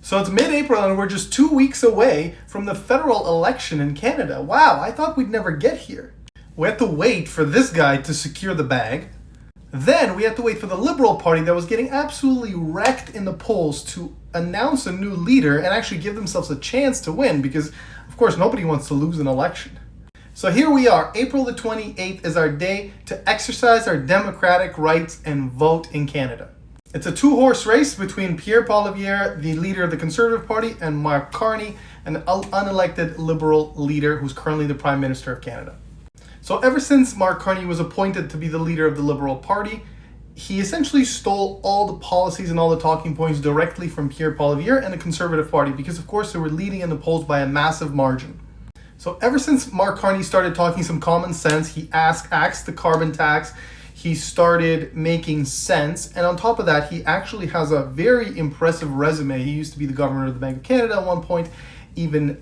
So it's mid-April and we're just 2 weeks away from the federal election in Canada. Wow, I thought we'd never get here. We had to wait for this guy to secure the bag. Then we had to wait for the Liberal Party that was getting absolutely wrecked in the polls to announce a new leader and actually give themselves a chance to win because, of course, nobody wants to lose an election. So here we are. April the 28th is our day to exercise our democratic rights and vote in Canada. It's a two-horse race between Pierre Poilievre, the leader of the Conservative Party, and Mark Carney, an unelected Liberal leader who's currently the Prime Minister of Canada. So ever since Mark Carney was appointed to be the leader of the Liberal Party, he essentially stole all the policies and all the talking points directly from Pierre Poilievre and the Conservative Party because, of course, they were leading in the polls by a massive margin. So ever since Mark Carney started talking some common sense, he axed the carbon tax, he started making sense, and on top of that, he actually has a very impressive resume. He used to be the governor of the Bank of Canada at one point, even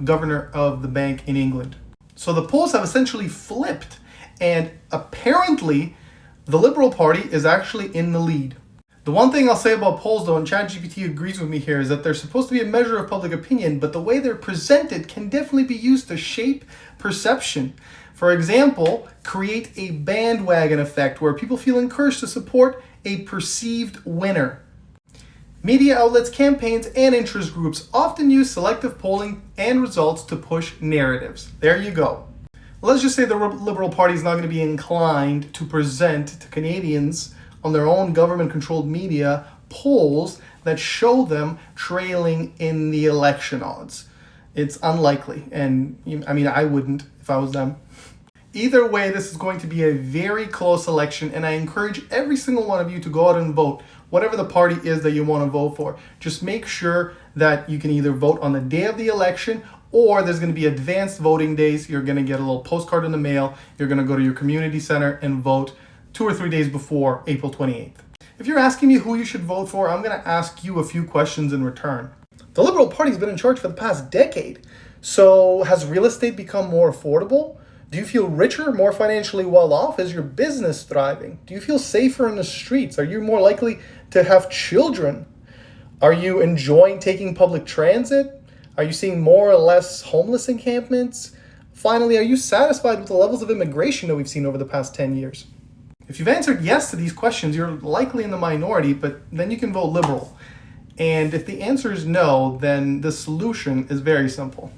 governor of the bank in England. So the polls have essentially flipped, and apparently the Liberal Party is actually in the lead. The one thing I'll say about polls, though, and ChatGPT agrees with me here, is that they're supposed to be a measure of public opinion, but the way they're presented can definitely be used to shape perception. For example, create a bandwagon effect where people feel encouraged to support a perceived winner. Media outlets, campaigns, and interest groups often use selective polling and results to push narratives. There you go. Let's just say the Liberal Party is not going to be inclined to present to Canadians on their own government-controlled media polls that show them trailing in the election odds. It's unlikely, and I wouldn't if I was them. Either way, this is going to be a very close election, and I encourage every single one of you to go out and vote, whatever the party is that you want to vote for. Just make sure that you can either vote on the day of the election, or there's going to be advanced voting days. You're going to get a little postcard in the mail. You're going to go to your community center and vote 2 or 3 days before April 28th. If you're asking me who you should vote for, I'm going to ask you a few questions in return. The Liberal Party's been in charge for the past decade. So has real estate become more affordable? Do you feel richer, more financially well off? Is your business thriving? Do you feel safer in the streets? Are you more likely to have children? Are you enjoying taking public transit? Are you seeing more or less homeless encampments? Finally, are you satisfied with the levels of immigration that we've seen over the past 10 years? If you've answered yes to these questions, you're likely in the minority, but then you can vote Liberal. And if the answer is no, then the solution is very simple.